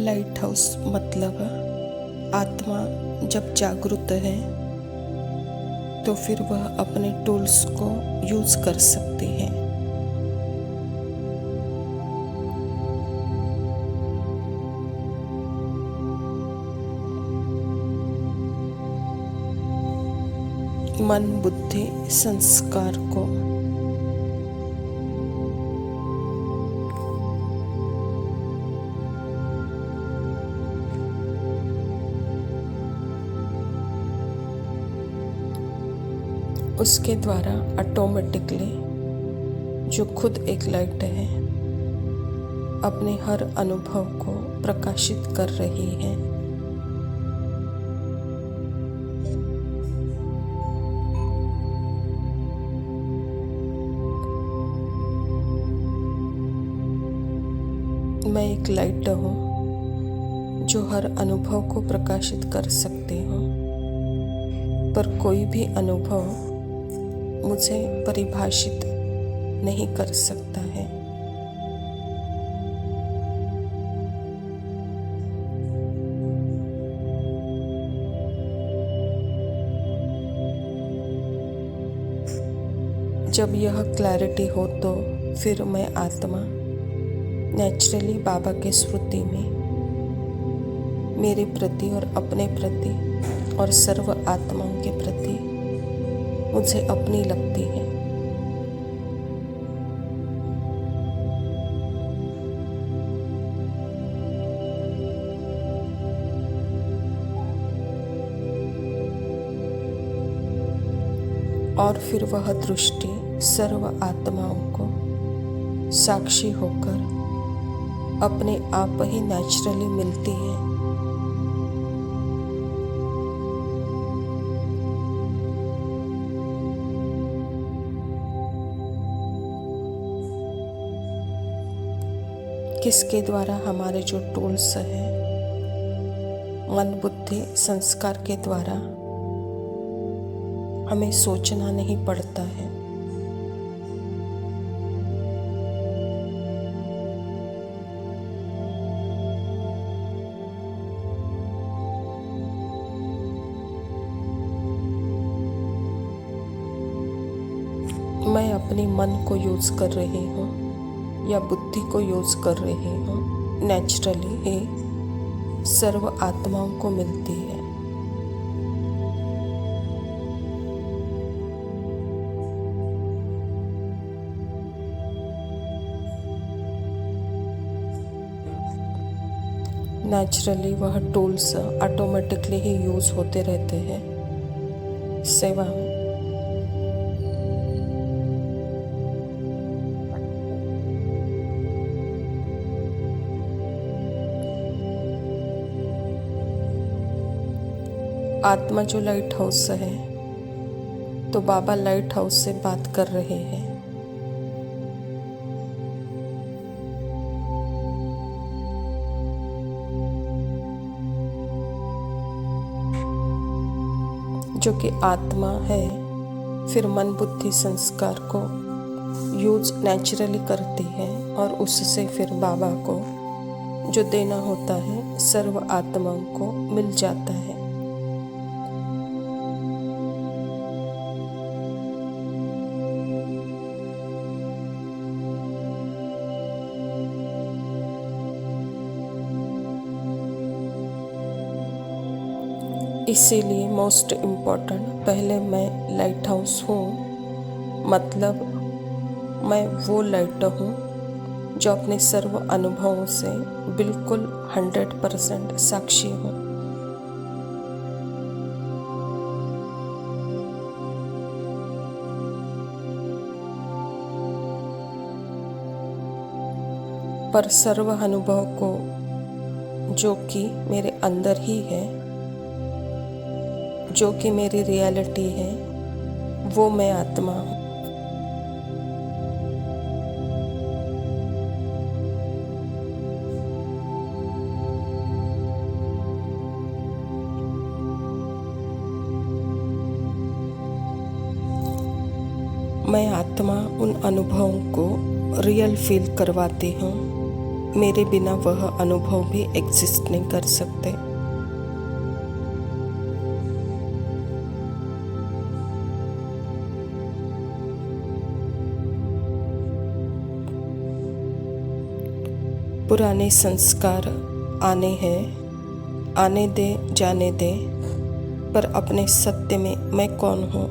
Light house मतलब आत्मा जब जागरूक है तो फिर वह अपने टूल्स को यूज कर सकती है। मन, बुद्धि, संस्कार को उसके द्वारा ऑटोमेटिकली जो खुद एक लाइट है अपने हर अनुभव को प्रकाशित कर रही है। मैं एक लाइट हूँ जो हर अनुभव को प्रकाशित कर सकती हूँ, पर कोई भी अनुभव मुझे परिभाषित नहीं कर सकता है। जब यह क्लैरिटी हो तो फिर मैं आत्मा नेचुरली बाबा के स्मृति में मेरे प्रति और अपने प्रति और सर्व आत्माओं के प्रति मुझे अपनी लगती है। और फिर वह दृष्टि सर्व आत्माओं को साक्षी होकर अपने आप ही नेचुरली मिलती है। किसके द्वारा? हमारे जो टूल्स हैं मन, बुद्धि, संस्कार के द्वारा हमें सोचना नहीं पड़ता है। मैं अपनी मन को यूज कर रही हूँ या बुद्धि को यूज कर रही हूँ, नेचुरली ही सर्व आत्माओं को मिलती है। नेचुरली वह टूल्स ऑटोमेटिकली ही यूज होते रहते हैं सेवा में। आत्मा जो लाइट हाउस है तो बाबा लाइट हाउस से बात कर रहे हैं। जो कि आत्मा है फिर मन, बुद्धि, संस्कार को यूज नेचुरली करती है और उससे फिर बाबा को जो देना होता है सर्व आत्माओं को मिल जाता है। इसीलिए मोस्ट इम्पॉर्टेंट, पहले मैं लाइट हाउस हूँ, मतलब मैं वो लाइट हूँ जो अपने सर्व अनुभवों से बिल्कुल 100% साक्षी हूँ। पर सर्व अनुभव को जो कि मेरे अंदर ही है, जो कि मेरी रियलिटी है, वो मैं आत्मा हूँ। मैं आत्मा उन अनुभवों को रियल फील करवाती हूँ मेरे बिना वह अनुभव भी एग्जिस्ट नहीं कर सकते। पुराने संस्कार आने हैं, आने दे जाने दे, पर अपने सत्य में मैं कौन हूँ?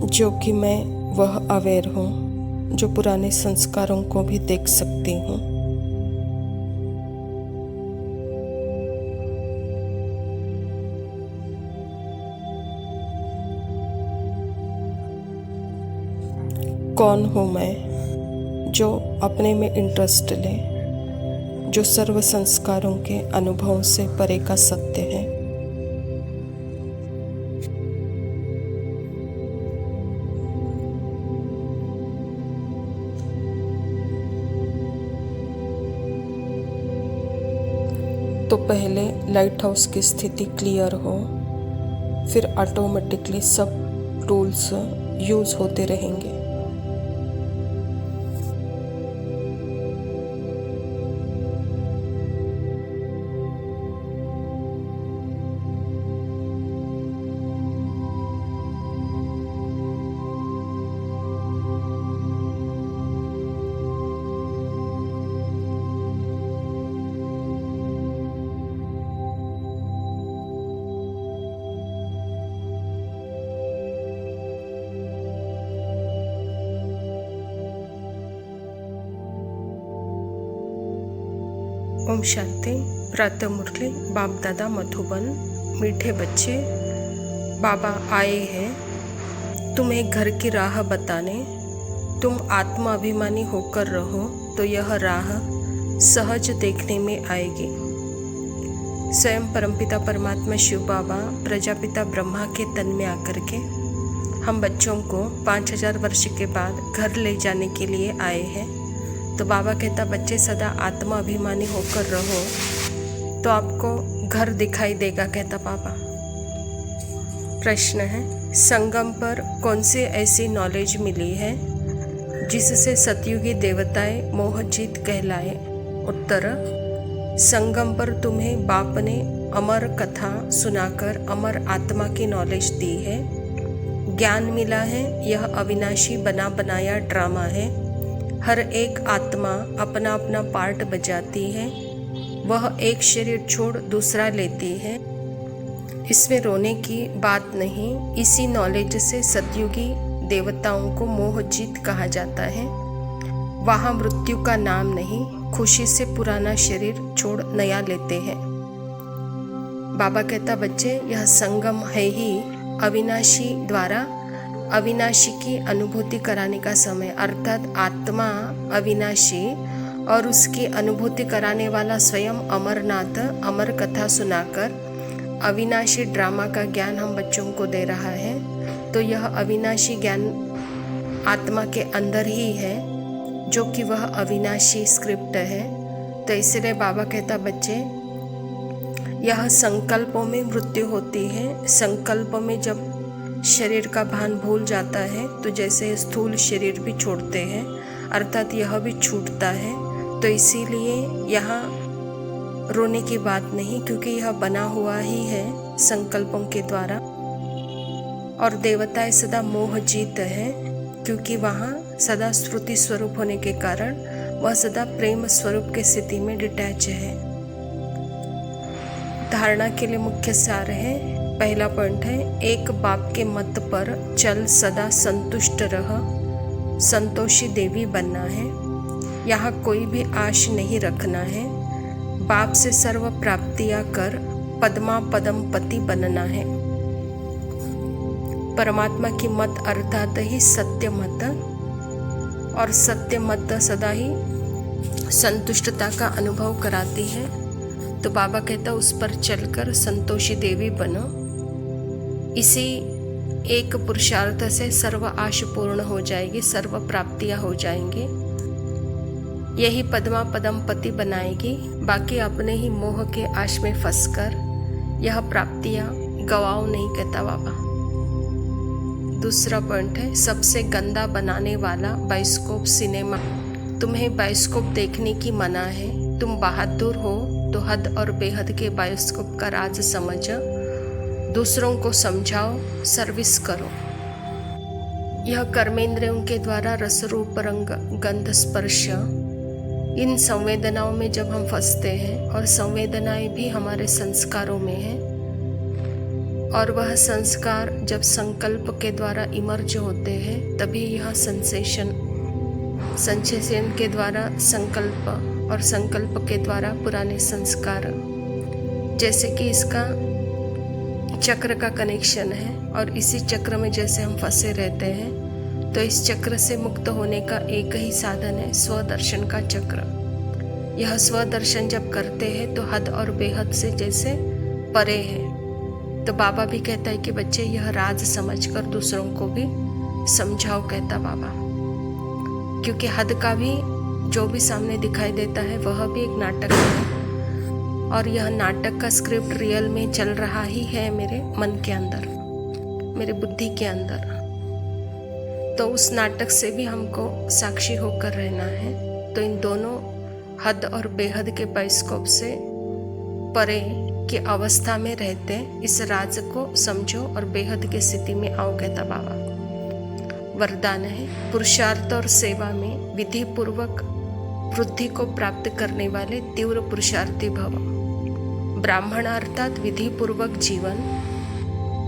जो कि मैं वह अवेयर हूँ जो पुराने संस्कारों को भी देख सकती हूँ। कौन हूँ मैं जो अपने में इंटरेस्ट ले, जो सर्व संस्कारों के अनुभव से परे का सत्य है। तो पहले लाइट हाउस की स्थिति क्लियर हो, फिर ऑटोमेटिकली सब टूल्स यूज होते रहेंगे। ओम शांति। प्रातः मुरली बाप दादा मधुबन। मीठे बच्चे, बाबा आए हैं तुम्हें घर की राह बताने। तुम आत्मा अभिमानी होकर रहो तो यह राह सहज देखने में आएगी। स्वयं परमपिता परमात्मा शिव बाबा प्रजापिता ब्रह्मा के तन में आकर के हम बच्चों को 5000 वर्ष के बाद घर ले जाने के लिए आए हैं। तो बाबा कहता बच्चे सदा आत्मा अभिमानी होकर रहो तो आपको घर दिखाई देगा, कहता बाबा। प्रश्न है, संगम पर कौन सी ऐसी नॉलेज मिली है जिससे सतयुगी देवताएं मोहजीत कहलाए? उत्तर, संगम पर तुम्हें बाप ने अमर कथा सुनाकर अमर आत्मा की नॉलेज दी है। ज्ञान मिला है यह अविनाशी बना बनाया ड्रामा है। हर एक आत्मा अपना अपना पार्ट बजाती है, वह एक शरीर छोड़ दूसरा लेती है। इसमें रोने की बात नहीं। इसी नॉलेज से सतयुगी देवताओं को मोहजीत कहा जाता है। वहाँ मृत्यु का नाम नहीं, खुशी से पुराना शरीर छोड़ नया लेते हैं। बाबा कहता बच्चे यह संगम है ही अविनाशी द्वारा अविनाशी की अनुभूति कराने का समय, अर्थात आत्मा अविनाशी और उसकी अनुभूति कराने वाला स्वयं अमरनाथ अमर कथा सुनाकर अविनाशी ड्रामा का ज्ञान हम बच्चों को दे रहा है। तो यह अविनाशी ज्ञान आत्मा के अंदर ही है जो कि वह अविनाशी स्क्रिप्ट है। तो इसलिए बाबा कहता बच्चे यह संकल्पों में मृत्यु होती है। संकल्प में जब शरीर का भान भूल जाता है तो जैसे स्थूल शरीर भी छोड़ते हैं, अर्थात यह भी छूटता है। तो इसीलिए यहाँ रोने की बात नहीं, क्योंकि यह बना हुआ ही है संकल्पों के द्वारा। और देवताएं सदा मोहजीत है, क्योंकि वहाँ सदा स्मृति स्वरूप होने के कारण वह सदा प्रेम स्वरूप की स्थिति में डिटैच है। धारणा के लिए मुख्य सार है। पहला पॉइंट है, एक बाप के मत पर चल सदा संतुष्ट रह, संतोषी देवी बनना है। यहाँ कोई भी आश नहीं रखना है। बाप से सर्व प्राप्तियां कर पद्मा पदम पति बनना है। परमात्मा की मत अर्थात ही सत्य मत, और सत्य मत सदा ही संतुष्टता का अनुभव कराती है। तो बाबा कहता उस पर चलकर संतोषी देवी बनो। इसी एक पुरुषार्थ से सर्व आश पूर्ण हो जाएगी, सर्व प्राप्तियां हो जाएंगी। यही पद्मा पदम पति बनाएगी। बाकी अपने ही मोह के आश में फंसकर यह प्राप्तियां गवाओ नहीं, कहता बाबा। दूसरा पॉइंट है, सबसे गंदा बनाने वाला बायोस्कोप सिनेमा। तुम्हें बायोस्कोप देखने की मना है। तुम बहादुर हो तो हद और बेहद के बायोस्कोप का राज समझ दूसरों को समझाओ, सर्विस करो। यह कर्मेंद्रियों के द्वारा रस रूप रंग गंध स्पर्श, इन संवेदनाओं में जब हम फंसते हैं, और संवेदनाएं भी हमारे संस्कारों में हैं, और वह संस्कार जब संकल्प के द्वारा इमर्ज होते हैं, तभी यह सेंसेशन के द्वारा संकल्प, और संकल्प के द्वारा पुराने संस्कार, जैसे कि इसका चक्र का कनेक्शन है। और इसी चक्र में जैसे हम फंसे रहते हैं, तो इस चक्र से मुक्त होने का एक ही साधन है, स्वदर्शन का चक्र। यह स्वदर्शन जब करते हैं तो हद और बेहद से जैसे परे है। तो बाबा भी कहता है कि बच्चे यह राज समझकर दूसरों को भी समझाओ, कहता बाबा। क्योंकि हद का भी जो भी सामने दिखाई देता है वह भी एक नाटक है, और यह नाटक का स्क्रिप्ट रियल में चल रहा ही है मेरे मन के अंदर, मेरे बुद्धि के अंदर। तो उस नाटक से भी हमको साक्षी होकर रहना है। तो इन दोनों हद और बेहद के बायोस्कोप से परे की अवस्था में रहते इस राज को समझो और बेहद की स्थिति में आओ, कहता बाबा। वरदान है, पुरुषार्थ और सेवा में विधि पूर्वक वृद्धि को प्राप्त करने वाले तीव्र पुरुषार्थी भव। ब्राह्मण अर्थात विधि पूर्वक जीवन।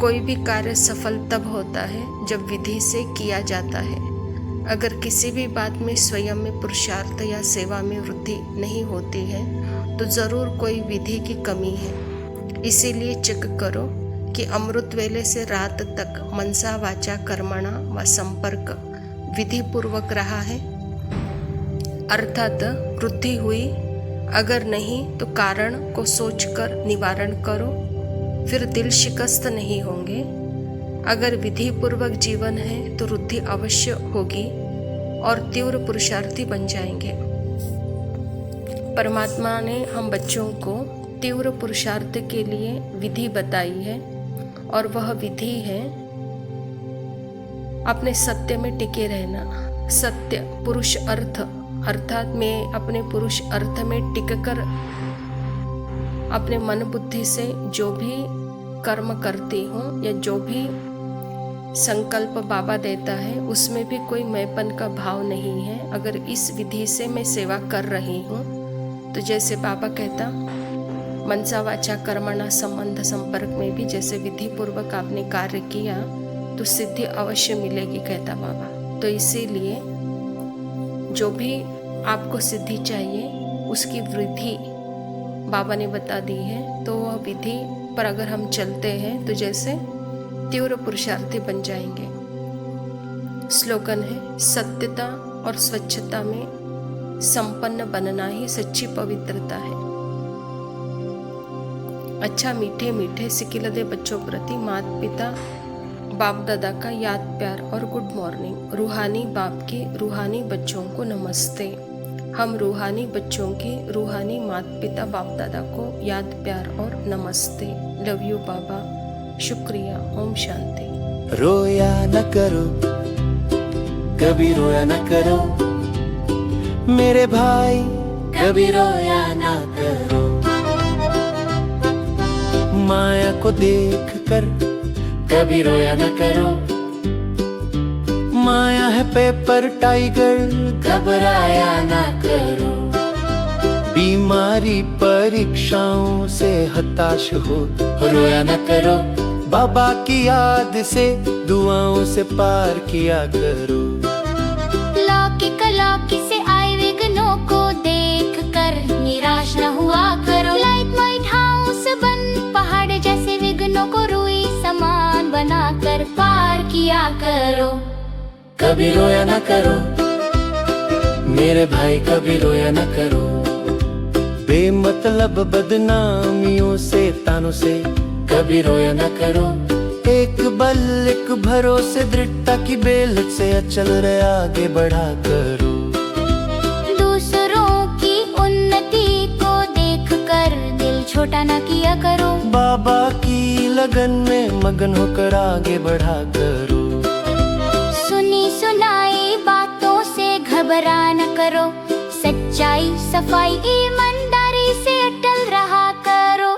कोई भी कार्य सफल तब होता है जब विधि से किया जाता है। अगर किसी भी बात में स्वयं में पुरुषार्थ या सेवा में वृद्धि नहीं होती है तो जरूर कोई विधि की कमी है। इसीलिए चेक करो कि अमृत वेले से रात तक मनसा वाचा कर्मणा व संपर्क विधि पूर्वक रहा है, अर्थात वृद्धि हुई। अगर नहीं तो कारण को सोचकर निवारण करो, फिर दिल शिकस्त नहीं होंगे। अगर विधि पूर्वक जीवन है तो वृद्धि अवश्य होगी और तीव्र पुरुषार्थी बन जाएंगे। परमात्मा ने हम बच्चों को तीव्र पुरुषार्थ के लिए विधि बताई है, और वह विधि है अपने सत्य में टिके रहना। सत्य पुरुष अर्थ, अर्थात मैं अपने पुरुष अर्थ में टिककर अपने मन बुद्धि से जो भी कर्म करती हूँ या जो भी संकल्प बाबा देता है उसमें भी कोई मैंपन का भाव नहीं है। अगर इस विधि से मैं सेवा कर रही हूँ तो जैसे बाबा कहता, मनसा वाचा कर्मणा संबंध संपर्क में भी जैसे विधि पूर्वक आपने कार्य किया तो सिद्धि अवश्य मिलेगी, कहता बाबा। तो इसीलिए जो भी आपको सिद्धि चाहिए उसकी विधि बाबा ने बता दी है, तो वह विधि पर अगर हम चलते हैं तो जैसे तीव्र पुरुषार्थी बन जाएंगे। स्लोगन है, सत्यता और स्वच्छता में संपन्न बनना ही सच्ची पवित्रता है। अच्छा मीठे मीठे सिकिलदे बच्चों प्रति माता पिता बाप दादा का याद प्यार और गुड मॉर्निंग। रूहानी बाप के रूहानी बच्चों को नमस्ते। हम रूहानी बच्चों के रूहानी माता पिता बाप दादा को याद प्यार और नमस्ते। लव यू बाबा, शुक्रिया, ओम शांति। रोया न करो, कभी रोया न करो मेरे भाई, कभी रोया न करो। माया को देख कर कभी रोया न करो। माया है पेपर टाइगर, घबराया न करो। बीमारी परीक्षाओं से हताश हो, रोया न करो। बाबा की याद से दुआओं से पार किया करो। लौकी से आए विघ्नों को देख कर निराश न हुआ करो। लाइट हाउस बन पहाड़ जैसे विघ्नों को रुई समान बनाकर पार किया करो। कभी रोया न करो मेरे भाई, कभी रोया न करो। बेमतलब बदनामियों से तानों से कभी रोया न करो। एक बल एक भरोसे दृढ़ता की बेल से अचल रहे आगे बढ़ा करो। दूसरों की उन्नति को देख कर दिल छोटा न किया करो। करो। बाबा की लगन में मगन होकर आगे बढ़ा करो। सुनी सुनाई बातों से घबरा न करो, सच्चाई सफाई ईमानदारी से अटल रहा करो।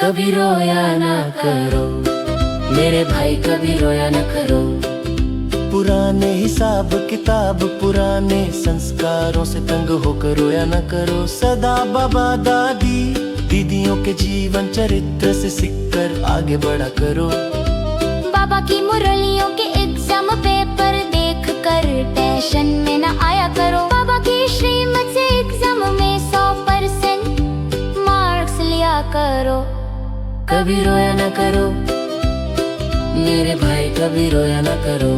कभी रोया ना करो मेरे भाई, कभी रोया ना करो। पुराने हिसाब किताब पुराने संस्कारों से तंग होकर रोया न करो। सदा बाबा दादी दीदियों के जीवन चरित्र से सीखकर आगे बढ़ा करो। बाबा की मुरलियों के एग्जाम पेपर देख कर टेंशन में न आया करो। बाबा की श्रीमत से एग्जाम में 100% मार्क्स लिया करो। कभी रोया न करो मेरे भाई, कभी रोया न करो।